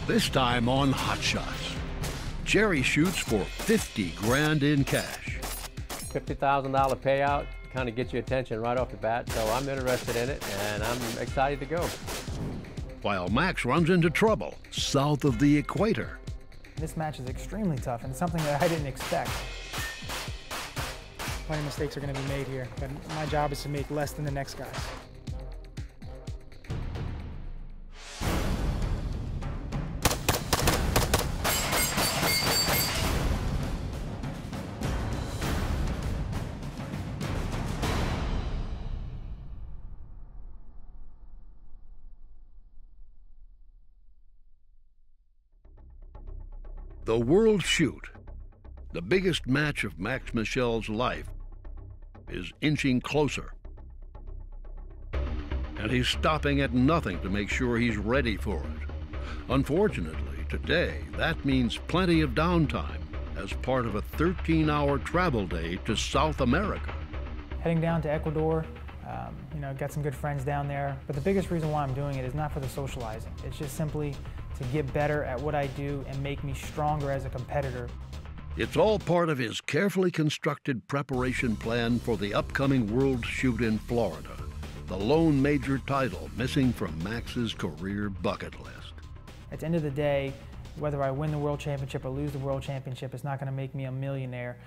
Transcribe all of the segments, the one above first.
This time on Hot Shots, Jerry shoots for 50 grand in cash. $50,000 payout kind of gets your attention right off the bat, so I'm interested in it and I'm excited to go. While Max runs into trouble south of the equator. This match is extremely tough and something that I didn't expect. Plenty of mistakes are going to be made here, but my job is to make less than the next guys. The World Shoot, the biggest match of Max Michel's life, is inching closer. And he's stopping at nothing to make sure he's ready for it. Unfortunately, today, that means plenty of downtime as part of a 13-hour travel day to South America. Heading down to Ecuador, got some good friends down there, but the biggest reason why I'm doing it is not for the socializing. It's just simply to get better at what I do and make me stronger as a competitor. It's all part of his carefully constructed preparation plan for the upcoming World Shoot in Florida, the lone major title missing from Max's career bucket list. At the end of the day, whether I win the World Championship or lose the World Championship, it's not going to make me a millionaire.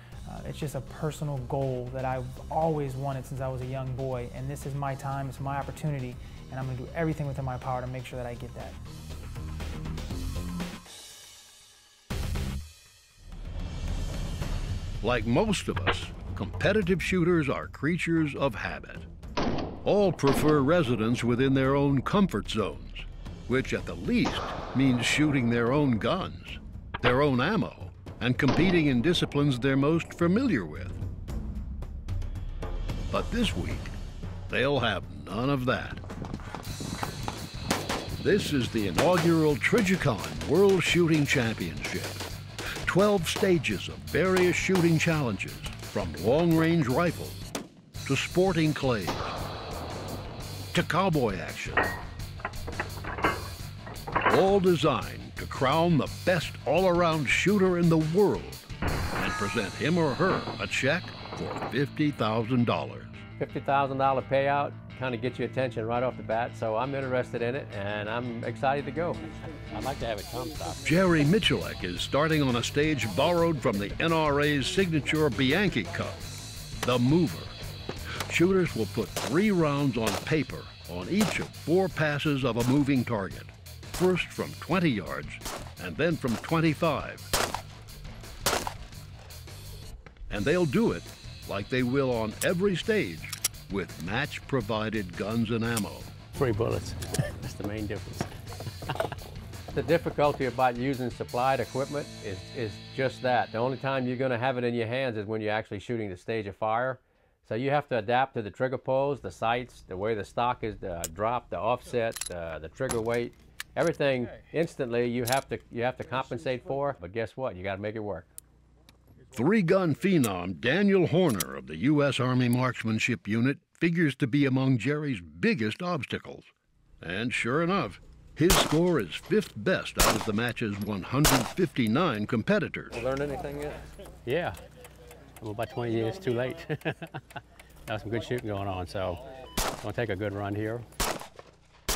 It's just a personal goal that I've always wanted since I was a young boy, and this is my time, it's my opportunity, and I'm going to do everything within my power to make sure that I get that. Like most of us, competitive shooters are creatures of habit. All prefer residence within their own comfort zones, which at the least means shooting their own guns, their own ammo, and competing in disciplines they're most familiar with. But this week, they'll have none of that. This is the inaugural Trijicon World Shooting Championship. 12 stages of various shooting challenges, from long-range rifles to sporting clays to cowboy action. All designed to crown the best all-around shooter in the world and present him or her a check for $50,000. $50,000 payout kind of gets your attention right off the bat, so I'm interested in it and I'm excited to go. I'd like to have it come stop. Jerry Michelek is starting on a stage borrowed from the NRA's signature Bianchi Cup, the Mover. Shooters will put 3 rounds on paper on each of 4 passes of a moving target, first from 20 yards and then from 25. And they'll do it like they will on every stage, with match-provided guns and ammo. 3 bullets. That's the main difference. The difficulty about using supplied equipment is just that. The only time you're going to have it in your hands is when you're actually shooting the stage of fire. So you have to adapt to the trigger pulls, the sights, the way the stock is dropped, the offset, the trigger weight, everything instantly you have to compensate for. But guess what? You got to make it work. 3-gun phenom Daniel Horner of the U.S. Army Marksmanship Unit figures to be among Jerry's biggest obstacles. And sure enough, his score is 5th best out of the match's 159 competitors. Learn anything yet? Yeah. I'm about 20 years too late. Got some good shooting going on, so I'm going to take a good run here.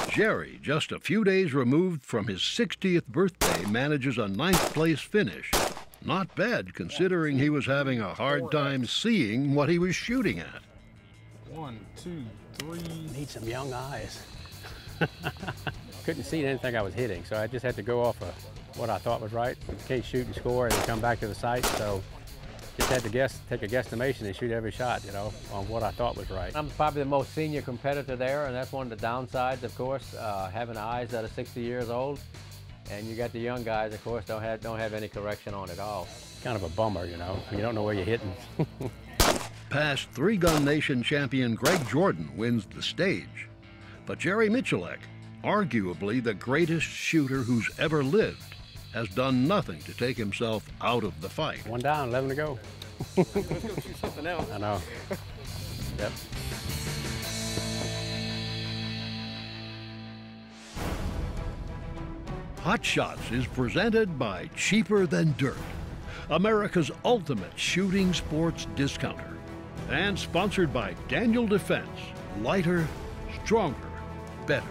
Jerry, just a few days removed from his 60th birthday, manages a 9th place finish. Not bad, considering he was having a hard time seeing what he was shooting at. 1, 2, 3. Need some young eyes. Couldn't see anything I was hitting, so I just had to go off of what I thought was right. You can't shoot and score and then come back to the sight, so just had to take a guesstimation and shoot every shot, on what I thought was right. I'm probably the most senior competitor there, and that's one of the downsides, of course, having eyes that are 60 years old. And you got the young guys, of course, don't have any correction on it all. Kind of a bummer, you don't know where you're hitting. Past 3-gun nation champion Greg Jordan wins the stage. But Jerry Michelek, arguably the greatest shooter who's ever lived, has done nothing to take himself out of the fight. 1 down, 11 to go. Let's go shoot something else. I know. Yep. Hot Shots is presented by Cheaper Than Dirt, America's ultimate shooting sports discounter, and sponsored by Daniel Defense, lighter, stronger, better,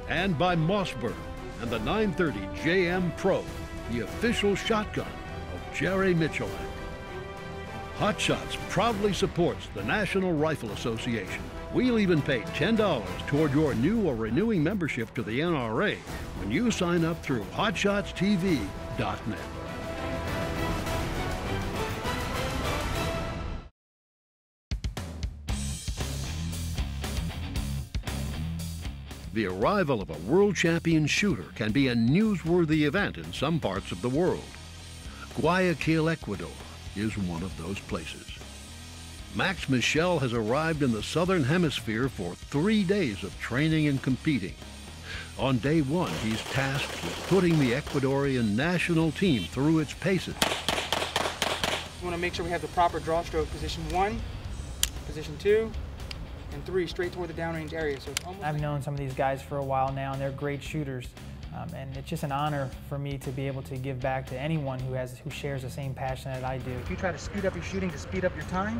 and by Mossberg and the 930 JM Pro, the official shotgun of Jerry Michalak. Hot Shots proudly supports the National Rifle Association. We'll even pay $10 toward your new or renewing membership to the NRA when you sign up through HotShotsTV.net. The arrival of a world champion shooter can be a newsworthy event in some parts of the world. Guayaquil, Ecuador is one of those places. Max Michel has arrived in the Southern Hemisphere for 3 days of training and competing. On day one, he's tasked with putting the Ecuadorian national team through its paces. We want to make sure we have the proper draw stroke. Position 1, position 2, and 3 straight toward the downrange area. So it's almost I've known some of these guys for a while now, and they're great shooters. And it's just an honor for me to be able to give back to anyone who shares the same passion that I do. If you try to speed up your shooting to speed up your time,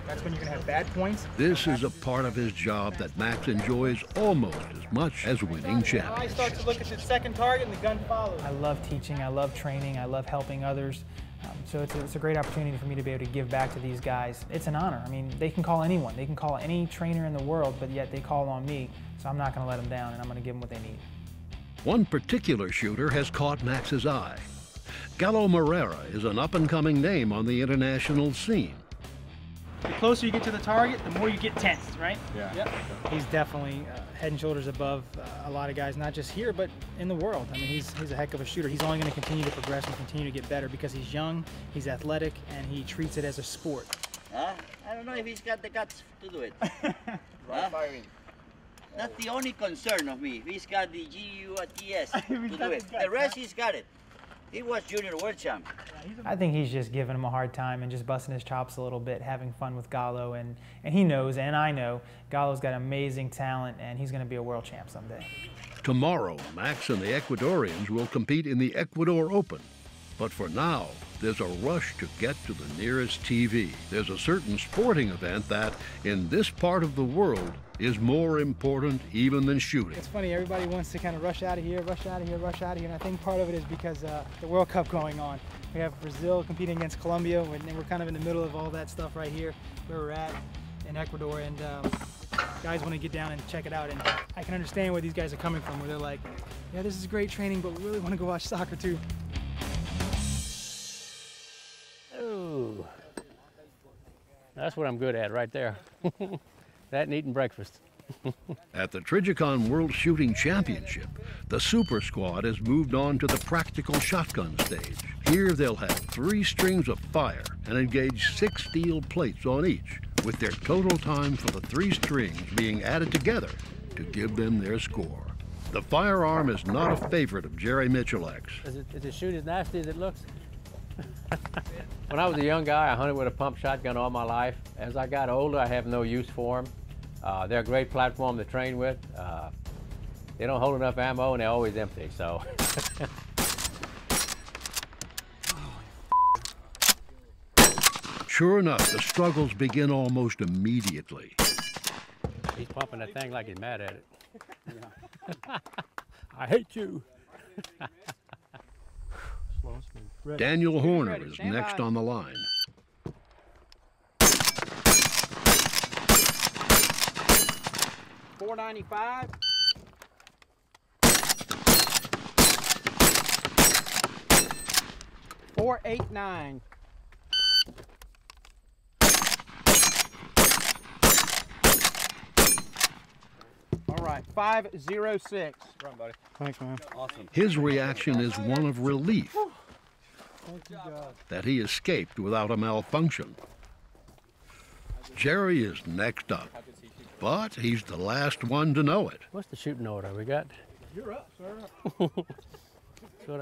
that's when you're going to have bad points. This is a part of his job that Max enjoys almost as much as winning I championships. start to look at the second target and the gun follows. I love teaching, I love training, I love helping others. So it's a great opportunity for me to be able to give back to these guys. It's an honor. I mean, they can call anyone. They can call any trainer in the world, but yet they call on me. So I'm not going to let them down, and I'm going to give them what they need. One particular shooter has caught Max's eye. Gallo Moreira is an up-and-coming name on the international scene. The closer you get to the target, the more you get tensed, right? Yeah. Yep. He's definitely head and shoulders above a lot of guys, not just here, but in the world. I mean, he's a heck of a shooter. He's only going to continue to progress and continue to get better because he's young, he's athletic, and he treats it as a sport. I don't know if he's got the guts to do it. That's the only concern of me. If he's got the GUTS to do it. The rest, he's got it. He was junior world champ. I think he's just giving him a hard time and just busting his chops a little bit, having fun with Gallo, and he knows, and I know, Gallo's got amazing talent, and he's going to be a world champ someday. Tomorrow, Max and the Ecuadorians will compete in the Ecuador Open. But for now, there's a rush to get to the nearest TV. There's a certain sporting event that, in this part of the world, is more important even than shooting. It's funny, everybody wants to kind of rush out of here, rush out of here, rush out of here, and I think part of it is because the World Cup going on. We have Brazil competing against Colombia, and we're kind of in the middle of all that stuff right here, where we're at in Ecuador, and guys want to get down and check it out, and I can understand where these guys are coming from, where they're like, yeah, this is great training, but we really want to go watch soccer too. Ooh, that's what I'm good at right there. That and eating breakfast. At the Trigicon World Shooting Championship, the Super Squad has moved on to the practical shotgun stage. Here they'll have 3 strings of fire and engage 6 steel plates on each, with their total time for the 3 strings being added together to give them their score. The firearm is not a favorite of Jerry Michalak's. Is it shoot as nasty as it looks? When I was a young guy, I hunted with a pump shotgun all my life. As I got older, I have no use for them. They're a great platform to train with. They don't hold enough ammo, and they're always empty, so. Sure enough, the struggles begin almost immediately. He's pumping that thing like he's mad at it. I hate you. Daniel Horner is next on the line. $4.95. $4.89. All right, 506. Run, buddy. Thanks, man. Awesome. His reaction is one of relief Thank you, God. that he escaped without a malfunction. Jerry is next up, but he's the last one to know it. What's the shooting order we got? You're up, sir. That's what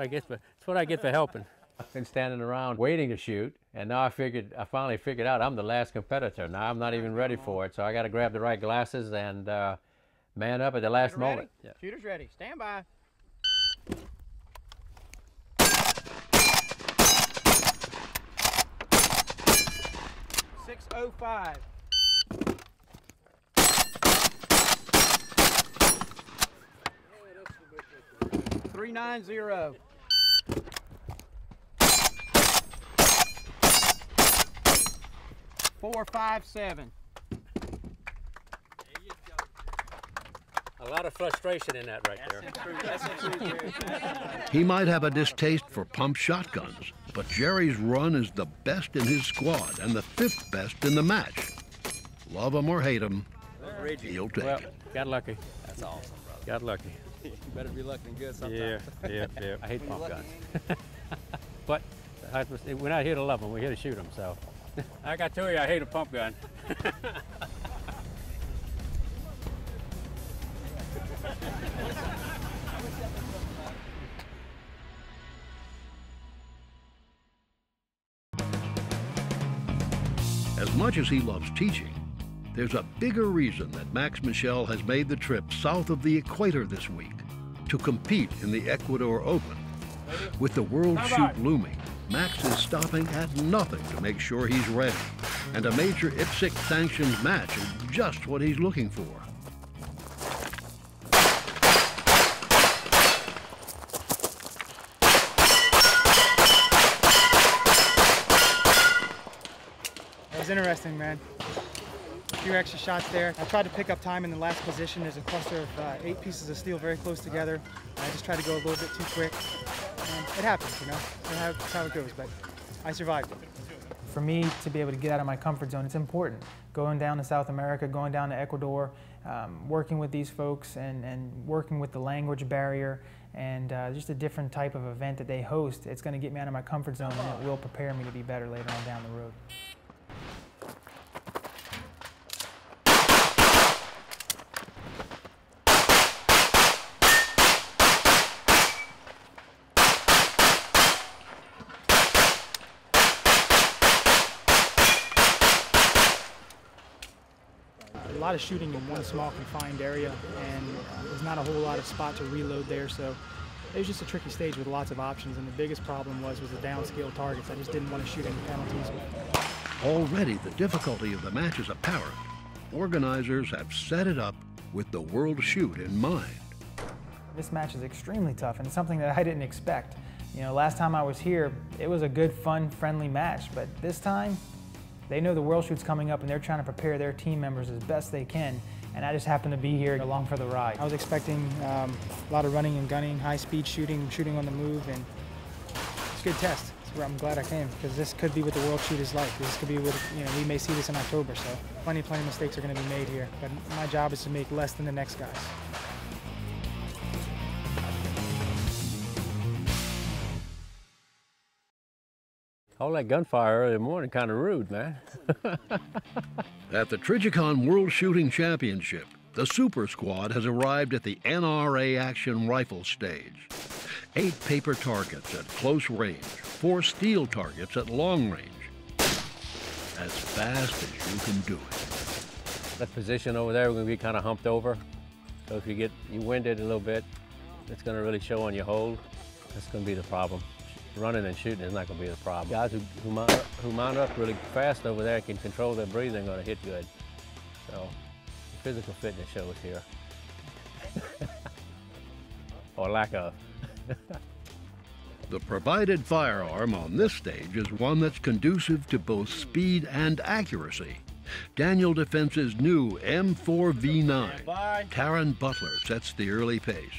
I get for helping. I've been standing around waiting to shoot, and now I finally figured out I'm the last competitor. Now I'm not even ready for it, so I got to grab the right glasses and man up at the last moment. Yeah. Shooter's ready. Stand by. Ep5. $390. 457. A lot of frustration in that right there. He might have a distaste for pump shotguns, but Jerry's run is the best in his squad and the 5th best in the match. Love him or hate him, he'll take it. Got lucky. That's awesome, brother. Got lucky. You better be lucky than good sometimes. Yeah. I hate pump guns. But we're not here to love them, we're here to shoot them, so. I got to tell you, I hate a pump gun. As much as he loves teaching, there's a bigger reason that Max Michel has made the trip south of the equator this week to compete in the Ecuador Open. With the World Shoot looming, Max is stopping at nothing to make sure he's ready, and a major Ep5 sanctioned match is just what he's looking for. It was interesting, man. A few extra shots there. I tried to pick up time in the last position. There's a cluster of 8 pieces of steel very close together. I just tried to go a little bit too quick. And it happens, you know. That's how it goes, but I survived it. For me to be able to get out of my comfort zone, it's important. Going down to South America, going down to Ecuador, working with these folks and working with the language barrier and just a different type of event that they host, it's going to get me out of my comfort zone and it will prepare me to be better later on down the road. A lot of shooting in one small confined area, and there's not a whole lot of spot to reload there, so it was just a tricky stage with lots of options, and the biggest problem was the downscale targets. I just didn't want to shoot any penalties. Already the difficulty of the match is apparent. Organizers have set it up with the World Shoot in mind. This match is extremely tough, and it's something that I didn't expect. You know, last time I was here, it was a good, fun, friendly match, but this time, they know the World Shoot's coming up and they're trying to prepare their team members as best they can, and I just happened to be here along for the ride. I was expecting a lot of running and gunning, high-speed shooting, shooting on the move, and it's a good test. I'm glad I came, because this could be what the World Shoot is like. This could be what, you know, we may see this in October, so plenty of mistakes are going to be made here, but my job is to make less than the next guys. All that gunfire early in the morning, kind of rude, man. At the Trigicon World Shooting Championship, the Super Squad has arrived at the NRA Action Rifle stage. 8 paper targets at close range, 4 steel targets at long range. As fast as you can do it. That position over there, we're going to be kind of humped over. So if you wind it a little bit, it's going to really show on your hold. That's going to be the problem. Running and shooting is not going to be the problem. Guys who mount up really fast over there can control their breathing, going to hit good. So physical fitness shows here. Or lack of. The provided firearm on this stage is one that's conducive to both speed and accuracy. Daniel Defense's new M4 V9. Taron Butler sets the early pace.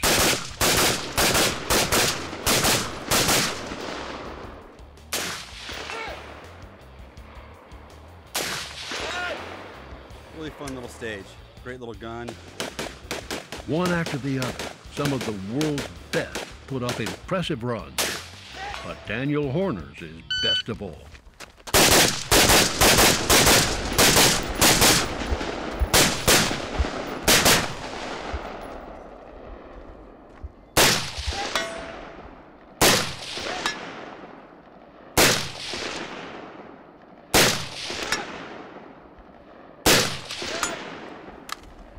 Really fun little stage. Great little gun. One after the other, some of the world's best put up impressive runs. But Daniel Horner's is best of all.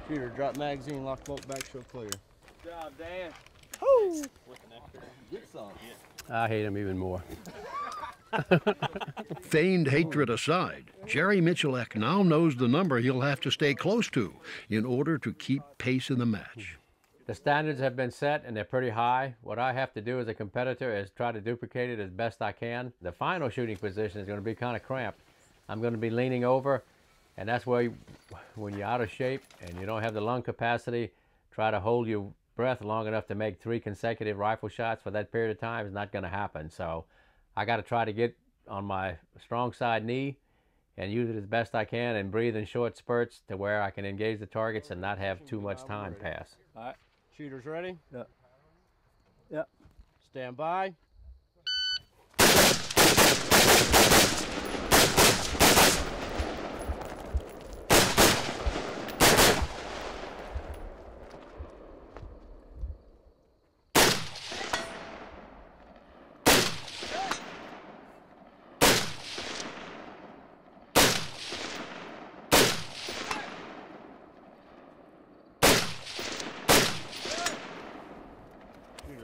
Shooter, drop magazine, lock bolt, back, show clear. Good job, Dan. Get some. I hate him even more. Feigned hatred aside, Jerry Michalek now knows the number he'll have to stay close to in order to keep pace in the match. The standards have been set and they're pretty high. What I have to do as a competitor is try to duplicate it as best I can. The final shooting position is going to be kind of cramped. I'm going to be leaning over, and that's where when you're out of shape and you don't have the lung capacity, try to hold your breath long enough to make 3 consecutive rifle shots for that period of time is not going to happen. So I got to try to get on my strong side knee and use it as best I can and breathe in short spurts to where I can engage the targets and not have too much time pass. All right, shooters ready? Yep. Yep. Stand by.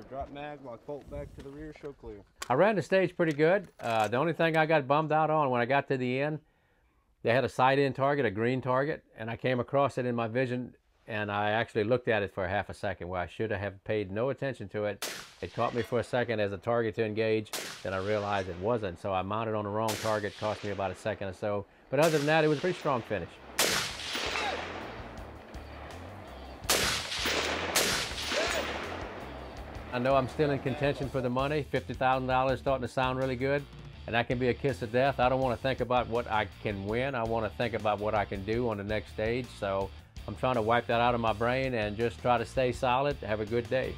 Drop mag, lock bolt back to the rear, show clear. I ran the stage pretty good. The only thing I got bummed out on when I got to the end, they had a sight-in target, a green target, and I came across it in my vision, and I actually looked at it for half a second where I should have paid no attention to it. It caught me for a second as a target to engage, then I realized it wasn't, so I mounted on the wrong target, cost me about a second or so. But other than that, it was a pretty strong finish. I know I'm still in contention for the money. $50,000 starting to sound really good, and that can be a kiss of death. I don't want to think about what I can win. I want to think about what I can do on the next stage. So I'm trying to wipe that out of my brain and just try to stay solid. Have a good day.